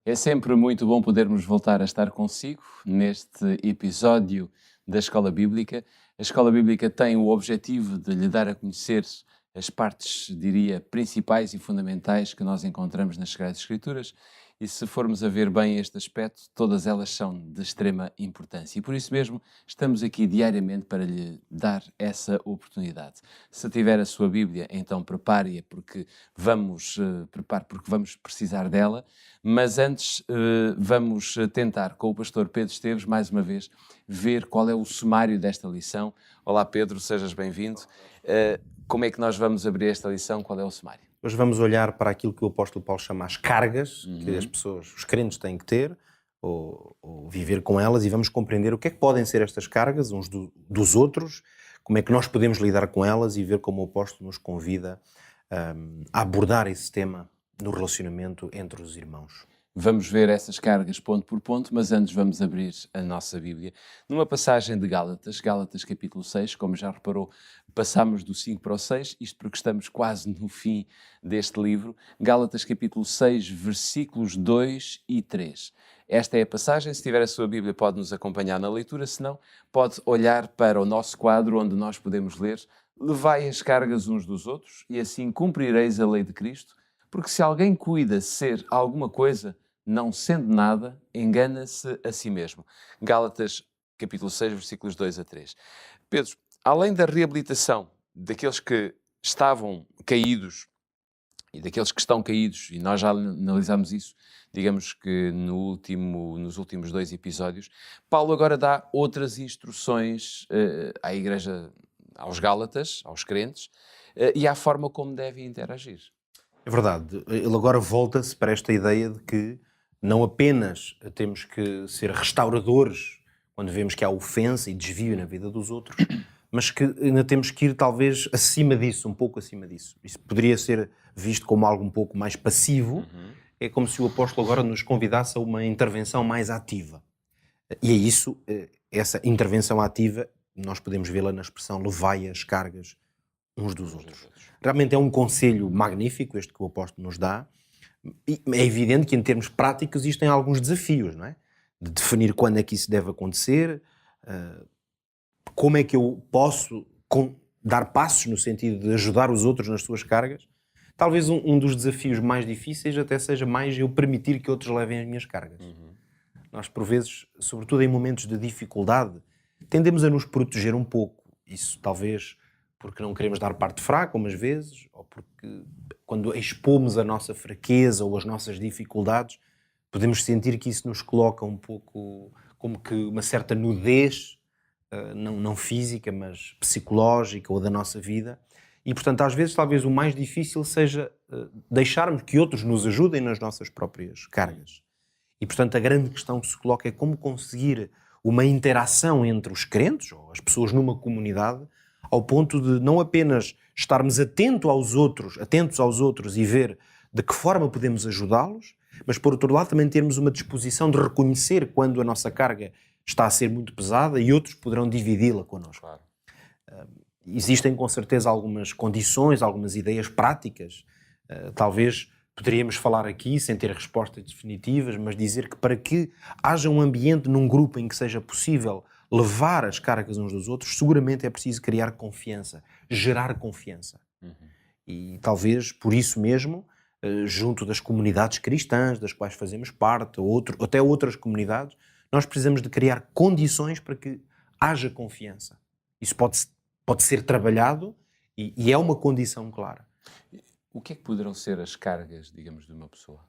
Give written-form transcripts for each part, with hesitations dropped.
É sempre muito bom podermos voltar a estar consigo neste episódio da Escola Bíblica. A Escola Bíblica tem o objetivo de lhe dar a conhecer as partes, diria, principais e fundamentais que nós encontramos nas Sagradas Escrituras. E se formos a ver bem este aspecto, todas elas são de extrema importância. E por isso mesmo estamos aqui diariamente para lhe dar essa oportunidade. Se tiver a sua Bíblia, então prepare-a porque vamos precisar dela. Mas antes vamos tentar com o pastor Pedro Esteves, mais uma vez, ver qual é o sumário desta lição. Olá Pedro, sejas bem-vindo. Como é que nós vamos abrir esta lição? Qual é o sumário? Hoje vamos olhar para aquilo que o apóstolo Paulo chama as cargas que as pessoas, os crentes têm que ter ou viver com elas, e vamos compreender o que é que podem ser estas cargas uns dos outros, como é que nós podemos lidar com elas e ver como o apóstolo nos convida a abordar esse tema no relacionamento entre os irmãos. Vamos ver essas cargas ponto por ponto, mas antes vamos abrir a nossa Bíblia. Numa passagem de Gálatas capítulo 6, como já reparou, passamos do 5 para o 6, isto porque estamos quase no fim deste livro. Gálatas capítulo 6, versículos 2 e 3. Esta é a passagem. Se tiver a sua Bíblia, pode nos acompanhar na leitura, se não, pode olhar para o nosso quadro onde nós podemos ler: levai as cargas uns dos outros e assim cumprireis a lei de Cristo, porque se alguém cuida ser alguma coisa, não sendo nada, engana-se a si mesmo. Gálatas, capítulo 6, versículos 2 a 3. Pedro, além da reabilitação daqueles que estavam caídos e daqueles que estão caídos, e nós já analisámos isso, digamos que nos últimos 2 episódios, Paulo agora dá outras instruções à igreja, aos Gálatas, aos crentes, e à forma como devem interagir. É verdade, ele agora volta-se para esta ideia de que não apenas temos que ser restauradores quando vemos que há ofensa e desvio na vida dos outros, mas que ainda temos que ir talvez acima disso, um pouco acima disso. Isso poderia ser visto como algo um pouco mais passivo. É como se o apóstolo agora nos convidasse a uma intervenção mais ativa. E é isso, essa intervenção ativa, nós podemos vê-la na expressão levai as cargas uns dos outros. Realmente é um conselho magnífico este que o apóstolo nos dá. E é evidente que em termos práticos isto tem alguns desafios, não é? De definir quando é que isso deve acontecer, como é que eu posso dar passos no sentido de ajudar os outros nas suas cargas. Talvez um dos desafios mais difíceis até seja mais eu permitir que outros levem as minhas cargas. Nós, por vezes, sobretudo em momentos de dificuldade, tendemos a nos proteger um pouco. Isso talvez porque não queremos dar parte fraca, umas vezes, ou porque quando expomos a nossa fraqueza ou as nossas dificuldades, podemos sentir que isso nos coloca um pouco como que uma certa nudez, não física, mas psicológica ou da nossa vida. E, portanto, às vezes, talvez o mais difícil seja deixarmos que outros nos ajudem nas nossas próprias cargas. E, portanto, a grande questão que se coloca é como conseguir uma interação entre os crentes, ou as pessoas numa comunidade, ao ponto de não apenas estarmos atentos aos outros e ver de que forma podemos ajudá-los, mas, por outro lado, também termos uma disposição de reconhecer quando a nossa carga está a ser muito pesada e outros poderão dividi-la connosco. Claro. Existem, com certeza, algumas condições, algumas ideias práticas. Talvez poderíamos falar aqui, sem ter respostas definitivas, mas dizer que para que haja um ambiente num grupo em que seja possível levar as cargas uns dos outros, seguramente é preciso criar confiança, gerar confiança. E talvez por isso mesmo, junto das comunidades cristãs, das quais fazemos parte, ou até outras comunidades, nós precisamos de criar condições para que haja confiança. Isso pode ser trabalhado e é uma condição clara. O que é que poderão ser as cargas, digamos, de uma pessoa?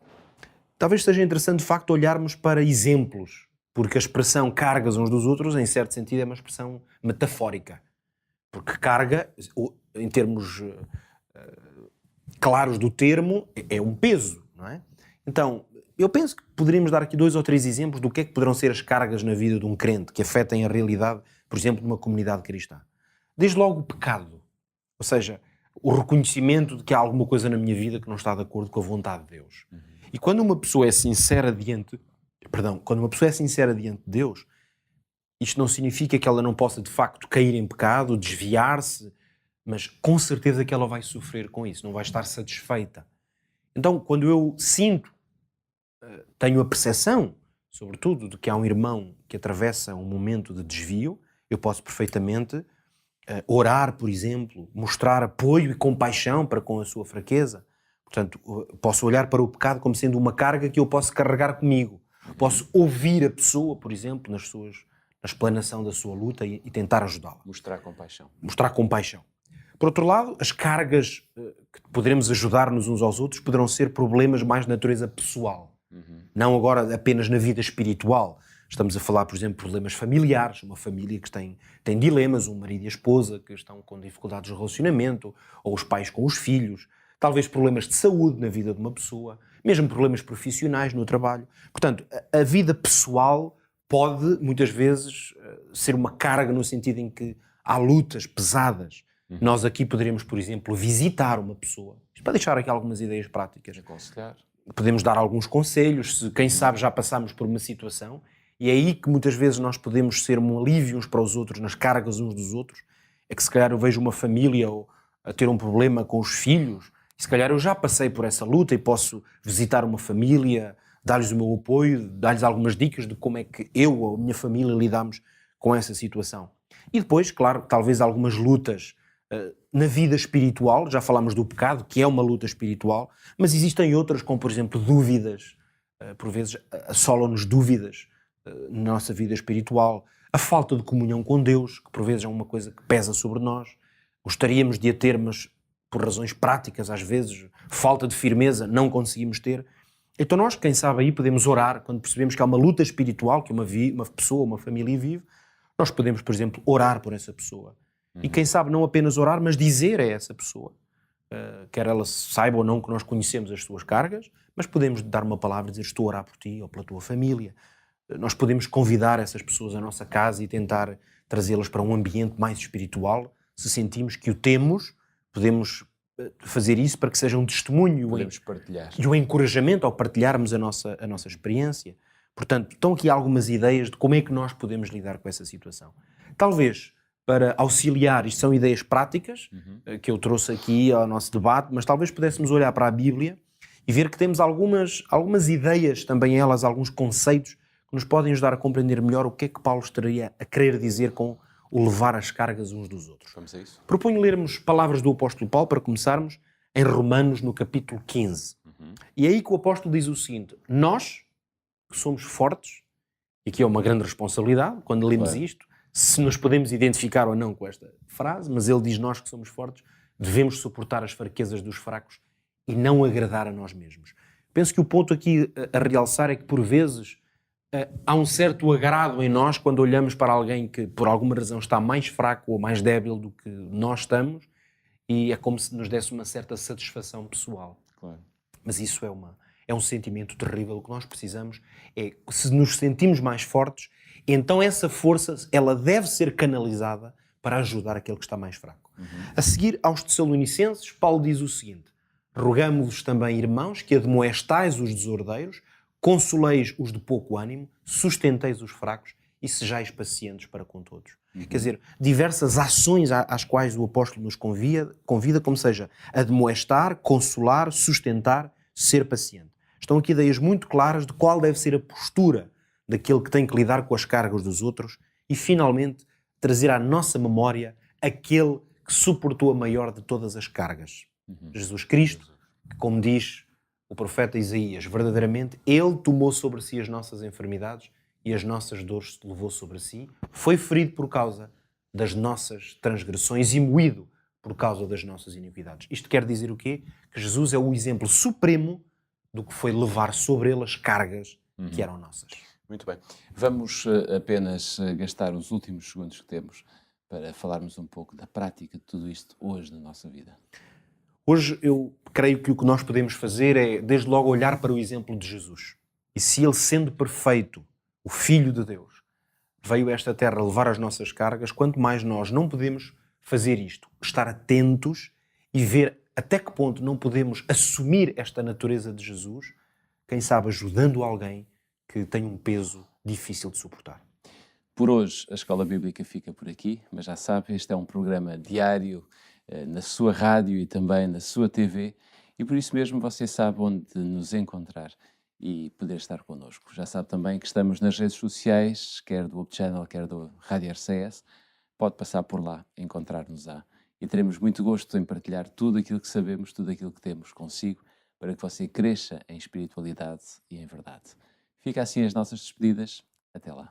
Talvez seja interessante, de facto, olharmos para exemplos, porque a expressão cargas uns dos outros, em certo sentido, é uma expressão metafórica. Porque carga, em termos claros do termo, é um peso, não é? Então, eu penso que poderíamos dar aqui 2 ou 3 exemplos do que é que poderão ser as cargas na vida de um crente que afetem a realidade, por exemplo, de uma comunidade cristã. Desde logo o pecado, ou seja, o reconhecimento de que há alguma coisa na minha vida que não está de acordo com a vontade de Deus. E quando uma pessoa é sincera diante de Deus, isto não significa que ela não possa de facto cair em pecado, desviar-se, mas com certeza que ela vai sofrer com isso, não vai estar satisfeita. Então, quando eu sinto tenho a percepção, sobretudo, de que há um irmão que atravessa um momento de desvio, eu posso perfeitamente orar, por exemplo, mostrar apoio e compaixão para com a sua fraqueza. Portanto, posso olhar para o pecado como sendo uma carga que eu posso carregar comigo. Posso ouvir a pessoa, por exemplo, na explanação da sua luta e tentar ajudá-la. Mostrar compaixão. Mostrar compaixão. Por outro lado, as cargas que poderemos ajudar-nos uns aos outros poderão ser problemas mais de natureza pessoal. Não agora apenas na vida espiritual. Estamos a falar, por exemplo, de problemas familiares, uma família que tem dilemas, um marido e a esposa que estão com dificuldades de relacionamento, ou os pais com os filhos, talvez problemas de saúde na vida de uma pessoa, mesmo problemas profissionais no trabalho. Portanto, a vida pessoal pode, muitas vezes, ser uma carga no sentido em que há lutas pesadas. Nós aqui poderíamos, por exemplo, visitar uma pessoa. Isto para deixar aqui algumas ideias práticas. Aconselhar. Podemos dar alguns conselhos, se quem sabe já passamos por uma situação, e é aí que muitas vezes nós podemos ser um alívio uns para os outros, nas cargas uns dos outros. É que se calhar eu vejo uma família a ter um problema com os filhos, e se calhar eu já passei por essa luta e posso visitar uma família, dar-lhes o meu apoio, dar-lhes algumas dicas de como é que eu ou a minha família lidamos com essa situação. E depois, claro, talvez algumas lutas na vida espiritual, já falámos do pecado, que é uma luta espiritual, mas existem outras, como por exemplo dúvidas, por vezes assolam-nos dúvidas na nossa vida espiritual, a falta de comunhão com Deus, que por vezes é uma coisa que pesa sobre nós, gostaríamos de a ter, mas por razões práticas, às vezes, falta de firmeza, não conseguimos ter. Então nós, quem sabe aí, podemos orar, quando percebemos que há uma luta espiritual, que uma pessoa, uma família vive, nós podemos, por exemplo, orar por essa pessoa. E quem sabe não apenas orar, mas dizer a essa pessoa, quer ela saiba ou não que nós conhecemos as suas cargas, mas podemos dar uma palavra e dizer estou a orar por ti ou pela tua família. Nós podemos convidar essas pessoas à nossa casa e tentar trazê-las para um ambiente mais espiritual. Se sentimos que o temos, podemos fazer isso para que seja um testemunho Podemos partilhar. e um encorajamento ao partilharmos a nossa experiência. Portanto, estão aqui algumas ideias de como é que nós podemos lidar com essa situação. Talvez para auxiliar, isto são ideias práticas que eu trouxe aqui ao nosso debate, mas talvez pudéssemos olhar para a Bíblia e ver que temos algumas ideias, também elas, alguns conceitos que nos podem ajudar a compreender melhor o que é que Paulo estaria a querer dizer com o levar as cargas uns dos outros. Vamos a isso? Proponho lermos palavras do apóstolo Paulo para começarmos em Romanos, no capítulo 15. E é aí que o apóstolo diz o seguinte: nós, que somos fortes, e aqui é uma grande responsabilidade, quando lemos isto, se nos podemos identificar ou não com esta frase, mas ele diz nós que somos fortes, devemos suportar as fraquezas dos fracos e não agradar a nós mesmos. Penso que o ponto aqui a realçar é que, por vezes, há um certo agrado em nós quando olhamos para alguém que, por alguma razão, está mais fraco ou mais débil do que nós estamos, e é como se nos desse uma certa satisfação pessoal. Claro. Mas isso é um sentimento terrível. O que nós precisamos é, se nos sentimos mais fortes, então essa força ela deve ser canalizada para ajudar aquele que está mais fraco. A seguir, aos Tessalonicenses, Paulo diz o seguinte: rogamo-vos também, irmãos, que admoestais os desordeiros, consoleis os de pouco ânimo, sustenteis os fracos e sejais pacientes para com todos. Quer dizer, diversas ações às quais o apóstolo nos convida, como seja admoestar, consolar, sustentar, ser paciente. Estão aqui ideias muito claras de qual deve ser a postura daquele que tem que lidar com as cargas dos outros e, finalmente, trazer à nossa memória aquele que suportou a maior de todas as cargas. Jesus Cristo, que, como diz o profeta Isaías, verdadeiramente, ele tomou sobre si as nossas enfermidades e as nossas dores levou sobre si, foi ferido por causa das nossas transgressões e moído por causa das nossas iniquidades. Isto quer dizer o quê? Que Jesus é o exemplo supremo do que foi levar sobre ele as cargas que eram nossas. Muito bem. Vamos apenas gastar os últimos segundos que temos para falarmos um pouco da prática de tudo isto hoje na nossa vida. Hoje eu creio que o que nós podemos fazer é, desde logo, olhar para o exemplo de Jesus. E se ele, sendo perfeito, o Filho de Deus, veio a esta terra levar as nossas cargas, quanto mais nós não podemos fazer isto, estar atentos e ver até que ponto não podemos assumir esta natureza de Jesus, quem sabe ajudando alguém que tem um peso difícil de suportar. Por hoje a Escola Bíblica fica por aqui, mas já sabe, este é um programa diário na sua rádio e também na sua TV, e por isso mesmo você sabe onde nos encontrar. e poder estar connosco. Já sabe também que estamos nas redes sociais, quer do Up Channel, quer do Rádio RCS. Pode passar por lá, encontrar-nos-á. E teremos muito gosto em partilhar tudo aquilo que sabemos, tudo aquilo que temos consigo, para que você cresça em espiritualidade e em verdade. Fica assim as nossas despedidas. Até lá.